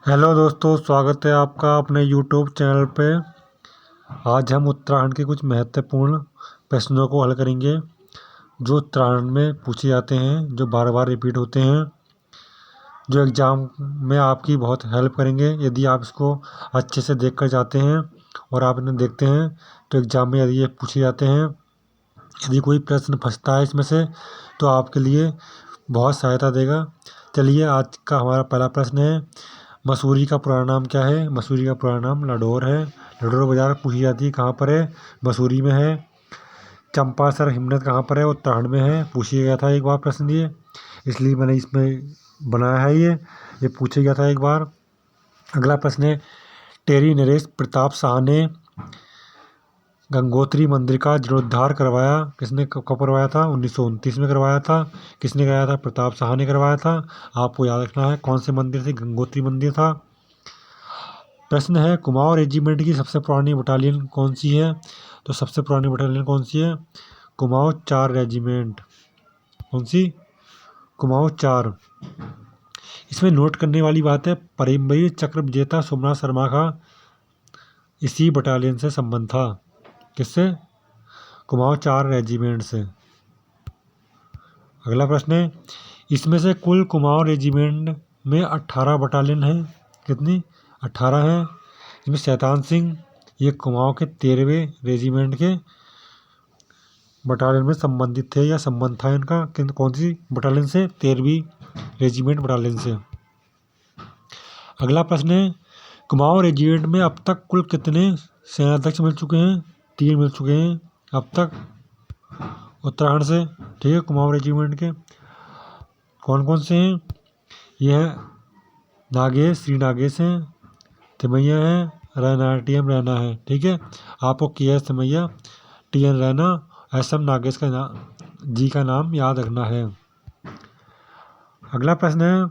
Hello दोस्तों, स्वागत है आपका अपने यूट्यूब चैनल पे। आज हम उत्तराखंड के कुछ महत्वपूर्ण प्रश्नों को हल करेंगे जो उत्तराखंड में पूछे जाते हैं, जो बार बार रिपीट होते हैं, जो एग्ज़ाम में आपकी बहुत हेल्प करेंगे यदि आप इसको अच्छे से देख कर जाते हैं और आप इन्हें देखते हैं तो एग्ज़ाम में यदि ये पूछे जाते हैं, यदि कोई प्रश्न फंसता है इसमें से तो आपके लिए बहुत सहायता देगा। चलिए, आज का हमारा पहला प्रश्न है, मसूरी का पुराना नाम क्या है? मसूरी का पुराना नाम लाडौर है। लाडौर बाजार पूछी जाती है, कहाँ पर है? मसूरी में है। चंपासर हिमनद कहाँ पर है? उत्तराखंड में है। पूछिए गया था एक बार प्रश्न ये, इसलिए मैंने इसमें बनाया है ये पूछा गया था एक बार। अगला प्रश्न है, टेरी नरेश प्रताप शाह ने गंगोत्री मंदिर का जीर्णोद्धार करवाया किसने? कब करवाया था? 1929 में करवाया था। किसने कराया था? प्रताप शाह ने करवाया था। आपको याद रखना है कौन से मंदिर थे। गंगोत्री मंदिर था। प्रश्न है, कुमाऊं रेजिमेंट की सबसे पुरानी बटालियन कौन सी है? तो सबसे पुरानी बटालियन कौन सी है? कुमाऊं 4 रेजिमेंट। कौन सी? कुमाऊं 4। इसमें नोट करने वाली बात है, परमवीर चक्र विजेता सोमनाथ शर्मा का इसी बटालियन से संबंध था। किससे? कुमाऊं 4 रेजिमेंट से। अगला प्रश्न है, इसमें से कुल कुमाऊं रेजिमेंट में 18 बटालियन है। कितनी? 18 है। इसमें शैतान सिंह ये कुमाऊं के 13वें रेजिमेंट के बटालियन में संबंधित थे या संबंध था इनका। कौन सी बटालियन से? 13वीं रेजिमेंट बटालियन से। अगला प्रश्न है, कुमाऊं रेजिमेंट में अब तक कुल कितने सेनाध्यक्ष मिल चुके हैं? 3 मिल चुके हैं अब तक उत्तराखंड से। ठीक है, कुमाऊं रेजिमेंट के कौन कौन से हैं? यह नागेश, श्री नागेश हैं, तिमैया है, रैना, टीएम रैना है। ठीक है, आपको K S. Thimayya, T N. Raina, S M. Nagesh का जी का नाम याद रखना है। अगला प्रश्न है,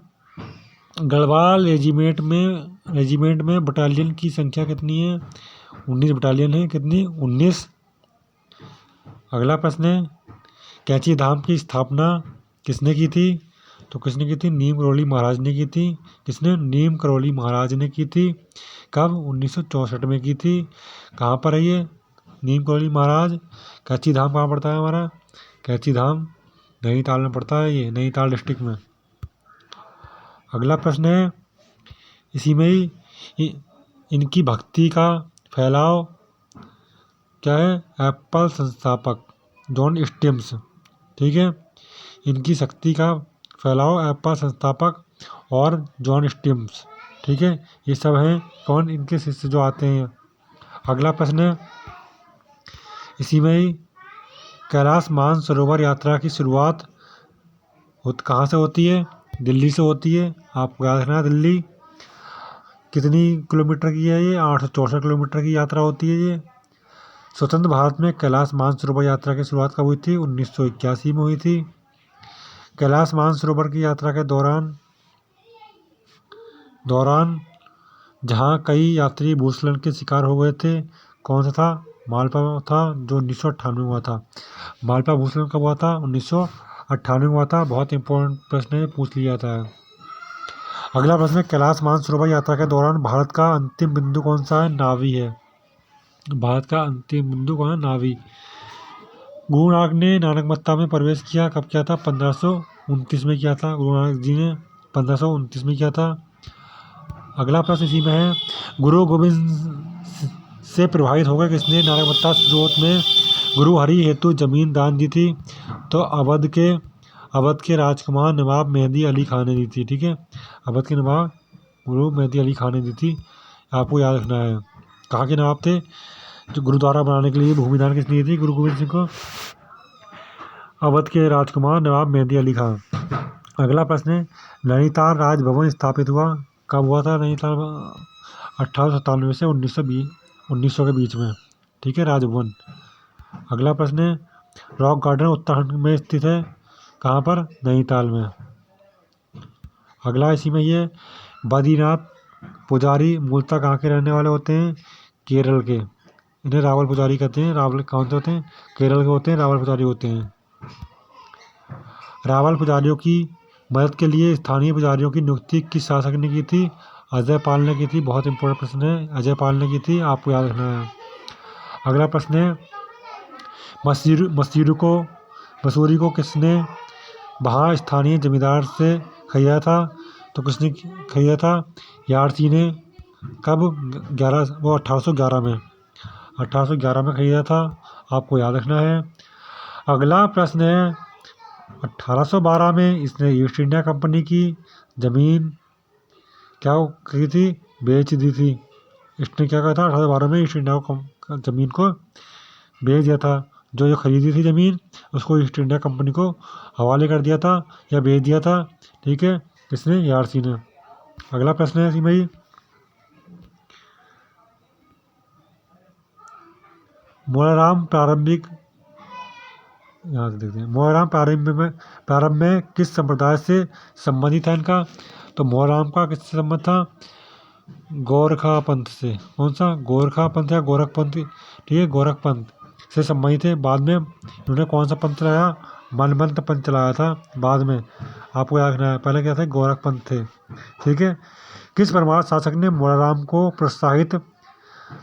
गढ़वाल रेजिमेंट में बटालियन की संख्या कितनी है? 19 बटालियन है। कितनी? 19। अगला प्रश्न है, कैंची धाम की स्थापना किसने की थी? तो किसने की थी? नीम करोली महाराज ने की थी। किसने? नीम करोली महाराज ने की थी। कब? 1964 में की थी। कहाँ पर है ये नीम करोली महाराज? कैंची धाम कहाँ पड़ता है हमारा? कैंची धाम नैनीताल में पड़ता है, ये नैनीताल डिस्ट्रिक्ट में। अगला प्रश्न है, इसी में ही इनकी भक्ति का फैलाव क्या है? एप्पल संस्थापक जॉन स्टिम्स। ठीक है, इनकी शक्ति का फैलाव एप्पल संस्थापक और जॉन स्टिम्स। ठीक है, ये सब हैं कौन? इनके शिष्य जो आते हैं। अगला प्रश्न है, इसी में ही कैलाश मानसरोवर यात्रा की शुरुआत कहाँ से होती है? दिल्ली से होती है। आपको याद रखना, दिल्ली कितनी किलोमीटर की है ये? 864 किलोमीटर की यात्रा होती है ये। स्वतंत्र भारत में कैलाश मानसरोवर यात्रा की शुरुआत कब हुई थी? 1981 में हुई थी। कैलाश मानसरोवर की यात्रा के दौरान जहाँ कई यात्री भूस्खलन के शिकार हो गए थे, कौन सा था? मालपा था, जो 1998 में हुआ था। मालपा भूस्खलन कब हुआ था? 1998 में हुआ था। बहुत इंपॉर्टेंट प्रश्न है, पूछ लिया था। अगला प्रश्न है, कैलाश मानसरोवर यात्रा के दौरान भारत का अंतिम बिंदु कौन सा है? नावी है। भारत का अंतिम बिंदु कौन है? नावी। गुरु नानक ने नानकमत्ता में प्रवेश किया कब किया था? 1529 में किया था। गुरु नानक जी ने 1529 में किया था। अगला प्रश्न इसी में है, गुरु गोविंद से प्रभावित होकर किसने नानकमत्ता स्रोत में गुरु हरि हेतु जमीन दान दी थी? तो अवध के राजकुमार नवाब मेहदी अली खान ने दी थी। ठीक है, अवध के नवाब गुरु मेहदी अली खान ने दी थी। आपको याद रखना है। कहाँ के नवाब थे? जो गुरुद्वारा बनाने के लिए भूमि दान किसने दी थी गुरु गोविंद सिंह को? अवध के राजकुमार नवाब मेहदी अली खान। अगला प्रश्न है, नैनीताल राजभवन स्थापित हुआ कब हुआ था? नैनीताल 1897 से 1900 के बीच में। ठीक है, राजभवन। अगला प्रश्न है, रॉक गार्डन उत्तराखंड में स्थित है, कहाँ पर? नैनीताल में। अगला इसी में ये, बद्रीनाथ पुजारी मूलतः कहाँ के रहने वाले होते हैं? केरल के। इन्हें रावल पुजारी कहते हैं। रावल कौन से होते हैं? केरल के होते हैं, रावल पुजारी होते हैं। रावल पुजारियों की मदद के लिए स्थानीय पुजारियों की नियुक्ति किस शासक ने की थी? अजय पाल ने की थी, बहुत इंपॉर्टेंट प्रश्न है, अजय पाल ने की थी, आपको याद रखना है। अगला प्रश्न है मसूरी को किसने वहाँ स्थानीय जमींदार से खरीदा था? तो किसने खरीदा था? यार्सी ने। कब? 1811 में, 1811 में खरीदा था, आपको याद रखना है। अगला प्रश्न है 1812 में इसने ईस्ट इंडिया कंपनी की जमीन क्या की थी? बेच दी थी। इसने क्या कहा था? 1812 में ईस्ट इंडिया जमीन को बेच दिया था। जो खरीदी थी ज़मीन उसको ईस्ट इंडिया कंपनी को हवाले कर दिया था या बेच दिया था। ठीक है, किसने? यार्सी ने। अगला प्रश्न है सीमा जी, मोराराम प्रारंभिक, यहाँ से देखते हैं, मोराराम प्रारंभ में किस संप्रदाय से संबंधित था इनका? तो मोराराम का किससे संबंध था? गोरखा पंथ से। कौन सा? गोरखा पंथ या गोरख पंथ? ठीक है, गोरख पंथ से संबंधित है। बाद में इन्होंने कौन सा पंथ चलाया? मनमंत पंथ चलाया था बाद में, आपको याद रखना है। पहले क्या थे? गोरख पंथ थे। ठीक है, किस परमार शासक ने मोराराम को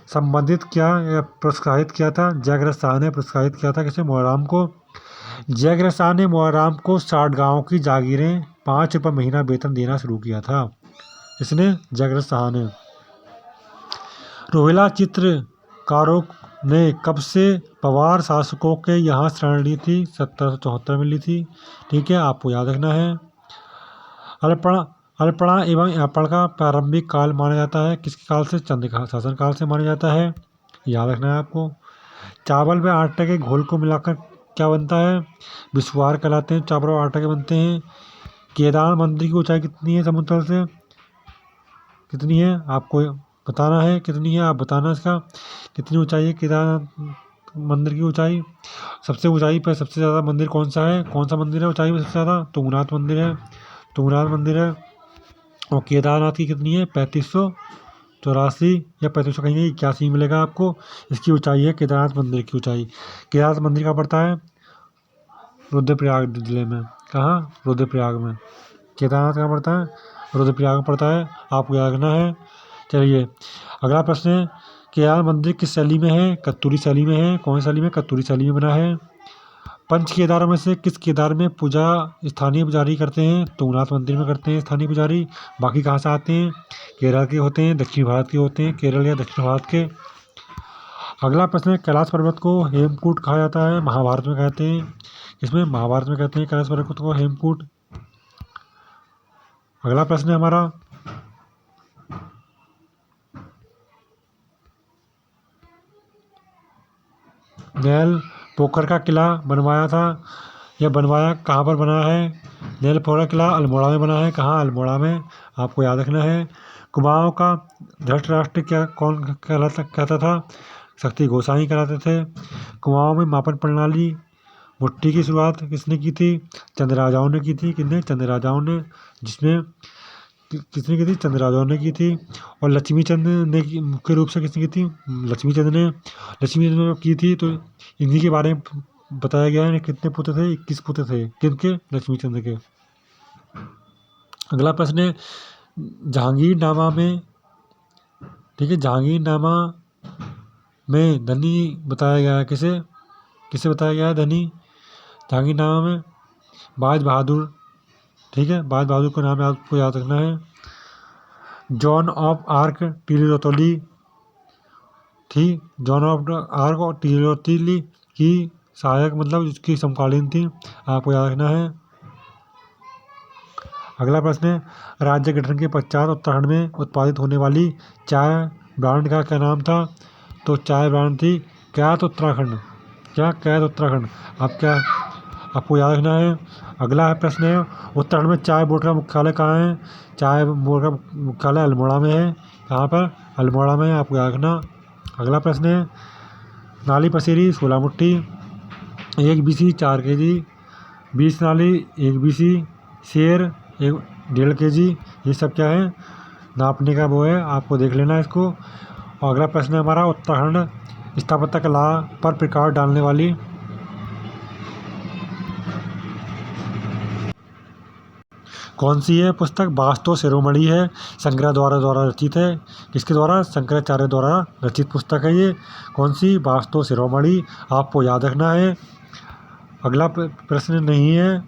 संबंधित किया या प्रोत्साहित किया था? जयग्रत शाह ने प्रोत्साहित किया था किसे? मोराराम को। जयग्रत शाह ने मोराराम को 60 गाँव की जागीरें 5 रुपये महीना वेतन देना शुरू किया था। इसने? जयग्रत शाह ने। रोहिला चित्रकारों ने कब से पवार शासकों के यहाँ शरण ली थी? 1774 में ली थी। ठीक है, आपको याद रखना है। अल्पणा एवं यापण का प्रारंभिक काल माना जाता है किसके काल से? चंद्रकाल शासन काल से माना जाता है, याद रखना है आपको। चावल में आटे के घोल को मिलाकर क्या बनता है? विश्वार कहलाते हैं, चावल और आटा के बनते हैं। केदार मंदिर की ऊंचाई कितनी है समुद्र तल से? कितनी है आपको बताना है, कितनी है आप बताना इसका, कितनी ऊंचाई है केदारनाथ मंदिर की ऊंचाई? सबसे ऊंचाई पर सबसे ज़्यादा मंदिर कौन सा है? कौन सा मंदिर है ऊंचाई में सबसे ज़्यादा? तुंगनाथ मंदिर है, तुंगनाथ मंदिर है। और केदारनाथ की कितनी है? 3584 या 3500 कहेंगे, 81 मिलेगा आपको। इसकी ऊंचाई है केदारनाथ मंदिर की ऊंचाई। केदारनाथ मंदिर कहाँ पड़ता है? रुद्रप्रयाग जिले में। कहाँ? रुद्रप्रयाग में। केदारनाथ कहाँ पड़ता है? रुद्रप्रयाग में पड़ता है, आपको याद रखना है। चलिए अगला प्रश्न है, केदार मंदिर किस शैली में है? कत्तूरी शैली में है। कौन सी शैली में? कत्तूरी शैली में बना है। पंच केदारों में से किस केदार में पूजा स्थानीय पुजारी करते हैं? तुंगनाथ मंदिर में करते हैं स्थानीय पुजारी। बाकी कहाँ से आते हैं? केरल के होते हैं, दक्षिण भारत के होते हैं, केरल या दक्षिण भारत के। अगला प्रश्न है, कैलाश पर्वत को हेमकूट कहा जाता है, महाभारत में कहते हैं। इसमें महाभारत में कहते हैं कैलाश पर्वत को हेमकूट। अगला प्रश्न है हमारा, नेल पोखर का किला बनवाया था या बनवाया कहाँ पर बना है? नेल पोखर किला अल्मोड़ा में बना है। कहाँ? अल्मोड़ा में, आपको याद रखना है। कुमाऊं का धृतराष्ट्र क्या कौन कहता था? शक्ति गोसाई कहलाते थे। कुमाऊं में मापन प्रणाली मुट्ठी की शुरुआत किसने की थी? चंद राजाओं ने की थी। किसने? चंद राजाओं ने। जिसमें किसने की थी? चंद राजाओं ने की थी। और लक्ष्मी चंद ने मुख्य रूप से किसने की थी? लक्ष्मी चंद ने। लक्ष्मी चंद ने की थी, तो इन्हीं के बारे में बताया गया है। कितने पुत्र थे? 21 पुत्र थे। किनके? लक्ष्मी चंद के। अगला प्रश्न है, जहांगीरनामा में, ठीक है, जहांगीरनामा में धनी बताया गया है किसे? किसे बताया गया है धनी जहांगीरनामा में? बाज बहादुर। ठीक है, बाज बहादुर का नाम आपको याद रखना है। जॉन ऑफ आर्क टिलिरोतोली थी, जॉन ऑफ आर्क और टिलिरोतोली की सहायक मतलब उसकी समकालीन थी, आपको याद रखना है। अगला प्रश्न है, राज्य गठन के पश्चात उत्तराखंड में उत्पादित होने वाली चाय ब्रांड का क्या नाम था? तो चाय ब्रांड थी कैथ उत्तराखंड। क्या? कैथ उत्तराखंड। आपको याद रखना है। अगला प्रश्न है, उत्तराखंड में चाय बोर्ड का मुख्यालय कहाँ है? चाय बोर्ड का मुख्यालय अल्मोड़ा में है। कहाँ पर? अल्मोड़ा में, आपको याद रखना। अगला प्रश्न है, नाली पसेरी 16 मुट्ठी, 1 BC 4 kg, 20 नाली 1 BC, शेर 1.5 kg, ये सब क्या है? नापने का वो है, आपको देख लेना इसको। और अगला प्रश्न है हमारा, उत्तराखंड स्थापत्य कला पर प्रकाश डालने वाली कौन सी है पुस्तक? वास्तु शिरोमणि है, शंकराचार्य द्वारा रचित है। किसके द्वारा? शंकराचार्य द्वारा रचित पुस्तक है ये। कौन सी? वास्तु शिरोमणि। आपको याद रखना है। अगला प्रश्न नहीं है,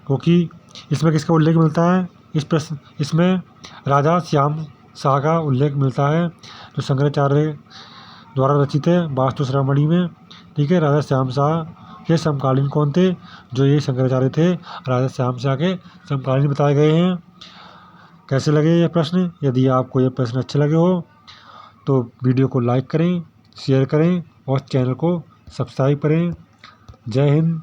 क्योंकि इसमें किसका उल्लेख मिलता है? इसमें राजा श्याम शाह का उल्लेख मिलता है, जो शंकराचार्य द्वारा रचित है वास्तु शिरोमणि में। ठीक है, राजा श्याम शाह के समकालीन कौन थे? जो ये शंकराचार्य थे, राजा श्याम शाह के समकालीन बताए गए हैं। कैसे लगे ये प्रश्न? यदि आपको ये प्रश्न अच्छे लगे हो तो वीडियो को लाइक करें, शेयर करें और चैनल को सब्सक्राइब करें। जय हिंद।